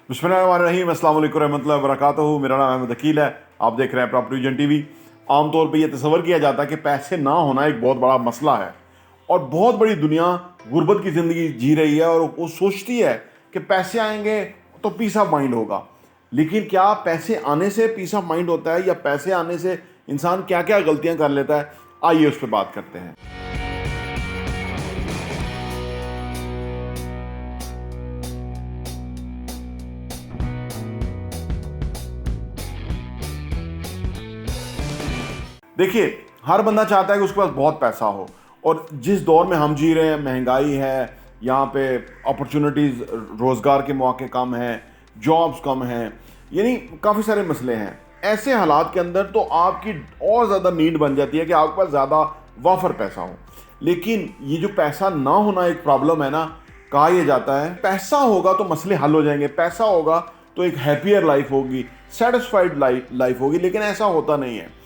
बिस्मिल्लाहिर्रहमानिर्रहीम, अस्सलाम वालेकुम रहमतुल्लाहि व बरकातहू। मेरा नाम अहमद अकील है। आप देख रहे हैं प्रॉपर्टी विजन टीवी। आमतौर पे ये तस्वर किया जाता है कि पैसे ना होना एक बहुत बड़ा मसला है और बहुत बड़ी दुनिया गुर्बत की ज़िंदगी जी रही है और वो सोचती है कि पैसे आएंगे तो पीस ऑफ माइंड होगा। लेकिन क्या पैसे आने से पीस ऑफ माइंड होता है, या पैसे आने से इंसान क्या क्या गलतियां कर लेता है? आइए उस पर बात करते हैं। देखिए, हर बंदा चाहता है कि उसके पास बहुत पैसा हो, और जिस दौर में हम जी रहे हैं, महंगाई है, यहाँ पे अपॉर्चुनिटीज़, रोज़गार के मौके कम हैं, जॉब्स कम हैं, यानी काफ़ी सारे मसले हैं। ऐसे हालात के अंदर तो आपकी और ज़्यादा नीड बन जाती है कि आपके पास ज़्यादा वाफर पैसा हो। लेकिन ये जो पैसा ना होना एक प्रॉब्लम है ना, कहा यह जाता है पैसा होगा तो मसले हल हो जाएंगे, पैसा होगा तो एक हैप्पियर लाइफ होगी, सेटिस्फाइड लाइफ होगी। लेकिन ऐसा होता नहीं है।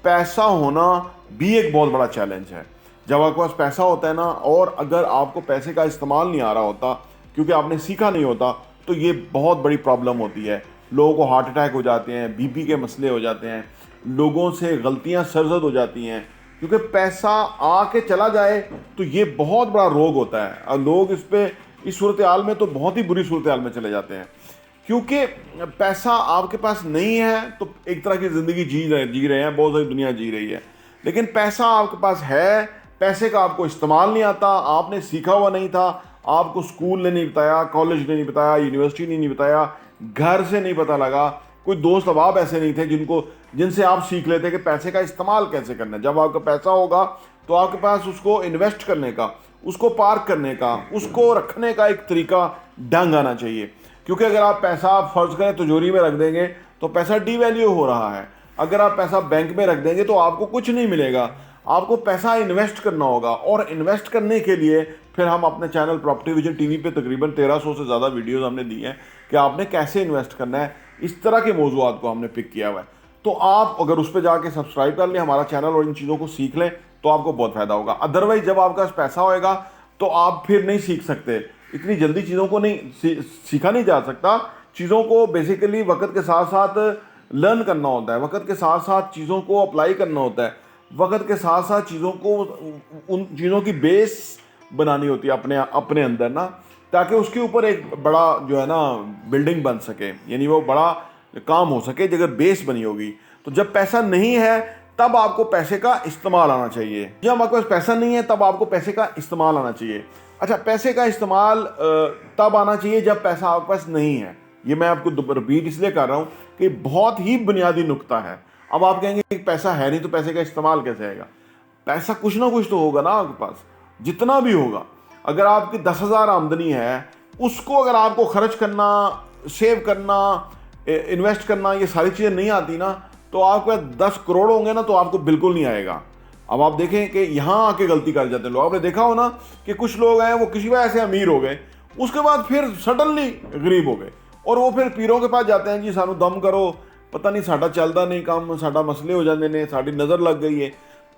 पैसा होना भी एक बहुत बड़ा चैलेंज है। जब आपके पास पैसा होता है ना, और अगर आपको पैसे का इस्तेमाल नहीं आ रहा होता क्योंकि आपने सीखा नहीं होता, तो ये बहुत बड़ी प्रॉब्लम होती है। लोगों को हार्ट अटैक हो जाते हैं, बीपी के मसले हो जाते हैं, लोगों से गलतियां सरजद हो जाती हैं, क्योंकि पैसा आके चला जाए तो ये बहुत बड़ा रोग होता है। और लोग इस सूरत हाल में तो बहुत ही बुरी सूरत हाल में चले जाते हैं, क्योंकि पैसा आपके पास नहीं है तो एक तरह की ज़िंदगी जी रहे हैं, बहुत सारी दुनिया जी रही है। लेकिन पैसा आपके पास है, पैसे का आपको इस्तेमाल नहीं आता, आपने सीखा हुआ नहीं था, आपको स्कूल ने नहीं बताया, कॉलेज ने नहीं बताया, यूनिवर्सिटी ने नहीं बताया, घर से नहीं पता लगा, कोई दोस्त अहबाब ऐसे नहीं थे जिनसे आप सीख लेते कि पैसे का इस्तेमाल कैसे करना है। जब आपका पैसा होगा तो आपके पास उसको इन्वेस्ट करने का, उसको पार्क करने का, उसको रखने का एक तरीका, ढंग आना चाहिए। क्योंकि अगर आप पैसा फर्ज करें तिजोरी में रख देंगे तो पैसा डीवैल्यू हो रहा है। अगर आप पैसा बैंक में रख देंगे तो आपको कुछ नहीं मिलेगा। आपको पैसा इन्वेस्ट करना होगा, और इन्वेस्ट करने के लिए फिर हम अपने चैनल प्रॉपर्टी विजन टीवी पे तकरीबन 1300 से ज़्यादा वीडियोस हमने दी हैं कि आपने कैसे इन्वेस्ट करना है। इस तरह के मौजूआत को हमने पिक किया हुआ है। तो आप अगर उस पर जाके सब्सक्राइब कर लें हमारा चैनल और इन चीज़ों को सीख लें तो आपको बहुत फ़ायदा होगा। अदरवाइज जब आपके पास पैसा होएगा तो आप फिर नहीं सीख सकते। इतनी जल्दी चीज़ों को नहीं सीखा नहीं जा सकता। चीज़ों को बेसिकली वक्त के साथ साथ लर्न करना होता है, वक्त के साथ साथ चीज़ों को अप्लाई करना होता है, वक्त के साथ साथ चीज़ों को, उन चीज़ों की बेस बनानी होती है अपने अंदर ना, ताकि उसके ऊपर एक बड़ा जो है ना बिल्डिंग बन सके, यानी वो बड़ा काम हो सके। अगर बेस बनी होगी तो जब पैसा नहीं है तब आपको पैसे का इस्तेमाल आना चाहिए। जब आपके पास पैसा नहीं है तब आपको पैसे का इस्तेमाल आना चाहिए। अच्छा, पैसे का इस्तेमाल तब आना चाहिए जब पैसा आपके पास नहीं है। ये मैं आपको रिपीट इसलिए कर रहा हूँ कि बहुत ही बुनियादी नुक्ता है। अब आप कहेंगे कि पैसा है नहीं तो पैसे का इस्तेमाल कैसे आएगा? पैसा कुछ ना कुछ तो होगा ना आपके पास, जितना भी होगा। अगर आपकी 10,000 आमदनी है, उसको अगर आपको खर्च करना, सेव करना, इन्वेस्ट करना, ये सारी चीज़ें नहीं आती ना, तो आपके पास 10 करोड़ होंगे ना तो आपको बिल्कुल नहीं आएगा। अब आप देखें कि यहाँ आके गलती कर जाते हैं लोग। आपने देखा हो ना कि कुछ लोग हैं वो किसी वजह से अमीर हो गए, उसके बाद फिर सडनली गरीब हो गए, और वो फिर पीरों के पास जाते हैं, जी सानू दम करो, पता नहीं साडा चलता नहीं काम, साडा मसले हो जाते हैं, साड़ी नज़र लग गई है।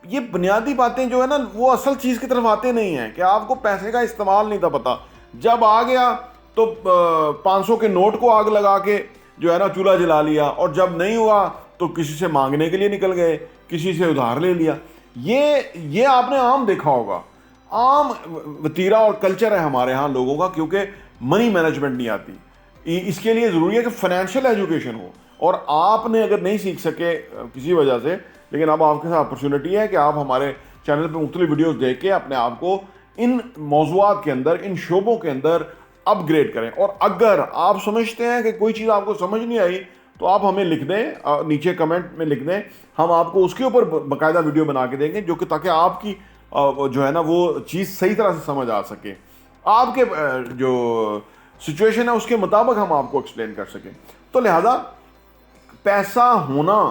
ये बुनियादी बातें जो है ना, वो असल चीज़ की तरफ आते नहीं हैं कि आपको पैसे का इस्तेमाल नहीं था पता। जब आ गया तो 500 के नोट को आग लगा के जो है ना चूल्हा जला लिया, और जब नहीं हुआ तो किसी से मांगने के लिए निकल गए, किसी से उधार ले लिया। ये आपने आम देखा होगा, आम वतीरा और कल्चर है हमारे यहाँ लोगों का, क्योंकि मनी मैनेजमेंट नहीं आती। इसके लिए ज़रूरी है कि फाइनेंशियल एजुकेशन हो, और आपने अगर नहीं सीख सके किसी वजह से, लेकिन अब आपके साथ अपॉर्चुनिटी है कि आप हमारे चैनल पर मुख्तलिफ वीडियोज़ देख के अपने आप को इन मौज़ूआत के अंदर, इन शोबों के अंदर अपग्रेड करें। और अगर आप समझते हैं कि कोई चीज़ आपको समझ नहीं आई तो आप हमें लिख दें, नीचे कमेंट में लिख दें, हम आपको उसके ऊपर बाकायदा वीडियो बना के देंगे, जो कि ताकि आपकी जो है ना वो चीज़ सही तरह से समझ आ सके, आपके जो सिचुएशन है उसके मुताबिक हम आपको एक्सप्लेन कर सकें। तो लिहाजा पैसा होना,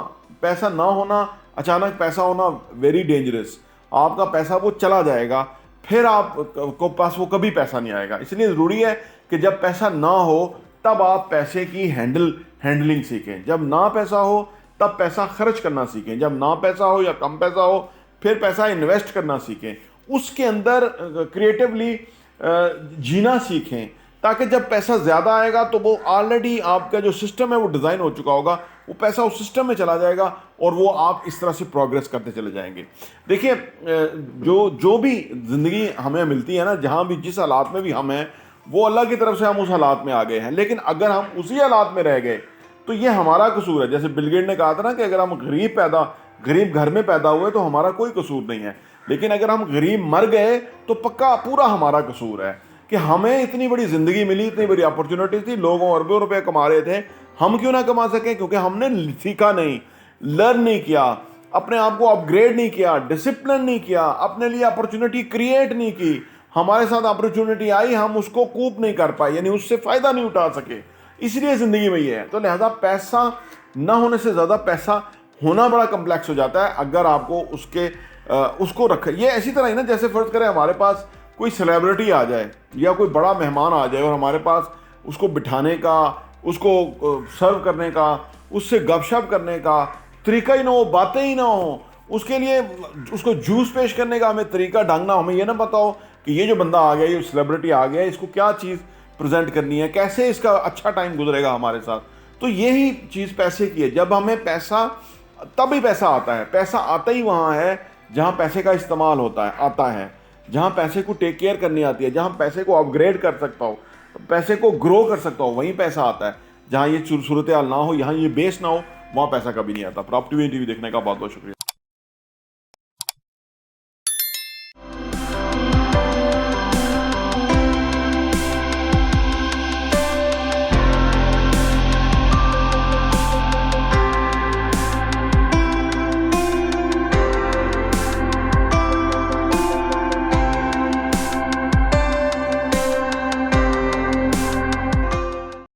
पैसा ना होना, अचानक पैसा होना वेरी डेंजरस। आपका पैसा वो चला जाएगा, फिर आपको पास वो कभी पैसा नहीं आएगा। इसलिए ज़रूरी है कि जब पैसा ना हो तब आप पैसे की हैंडलिंग सीखें। जब ना पैसा हो तब पैसा खर्च करना सीखें। जब ना पैसा हो या कम पैसा हो फिर पैसा इन्वेस्ट करना सीखें। उसके अंदर क्रिएटिवली जीना सीखें, ताकि जब पैसा ज़्यादा आएगा तो वो ऑलरेडी आपका जो सिस्टम है वो डिज़ाइन हो चुका होगा, वो पैसा उस सिस्टम में चला जाएगा और वो आप इस तरह से प्रोग्रेस करते चले जाएंगे। देखिए, जो जो भी ज़िंदगी हमें मिलती है ना, जहाँ भी जिस हालात में भी हम हैं, वो अल्लाह की तरफ से हम उस हालात में आ गए हैं। लेकिन अगर हम उसी हालात में रह गए तो ये हमारा कसूर है। जैसे बिल गेट ने कहा था ना कि अगर हम गरीब घर में पैदा हुए तो हमारा कोई कसूर नहीं है, लेकिन अगर हम गरीब मर गए तो पक्का पूरा हमारा कसूर है कि हमें इतनी बड़ी ज़िंदगी मिली, इतनी बड़ी अपॉर्चुनिटी थी, लोगों अरबों रुपए कमा रहे थे, हम क्यों ना कमा सकें? क्योंकि हमने सीखा नहीं, लर्न नहीं किया, अपने आप को अपग्रेड नहीं किया, डिसिप्लिन नहीं किया, अपने लिए अपॉर्चुनिटी क्रिएट नहीं की। हमारे साथ अपॉर्चुनिटी आई, हम उसको कूप नहीं कर पाए, यानी उससे फ़ायदा नहीं उठा सके। इसलिए ज़िंदगी में ये है। तो लिहाजा पैसा ना होने से ज़्यादा पैसा होना बड़ा कम्प्लेक्स हो जाता है अगर आपको उसको रखें। ये ऐसी तरह ही ना, जैसे फ़र्ज़ करें हमारे पास कोई सेलिब्रिटी आ जाए या कोई बड़ा मेहमान आ जाए और हमारे पास उसको बिठाने का, उसको सर्व करने का, उससे गपशप करने का तरीका ही ना हो, बातें ही ना हो, उसके लिए उसको जूस पेश करने का हमें तरीका ढंग ना, हमें ये ना पता हो कि ये जो बंदा आ गया, ये सेलिब्रिटी आ गया, इसको क्या चीज़ प्रेजेंट करनी है, कैसे इसका अच्छा टाइम गुजरेगा हमारे साथ। तो यही चीज़ पैसे की है। जब हमें पैसा, तभी पैसा आता है। पैसा आता ही वहाँ है जहाँ पैसे का इस्तेमाल आता है, जहाँ पैसे को टेक केयर करनी आती है, जहाँ पैसे को अपग्रेड कर सकता हो, पैसे को ग्रो कर सकता हो, वहीं पैसा आता है। जहाँ ये सूरत हाल ना हो, यहाँ ये बेस ना हो, वहाँ पैसा कभी नहीं आता। प्रॉपर्टी टीवी देखने का बहुत बहुत शुक्रिया।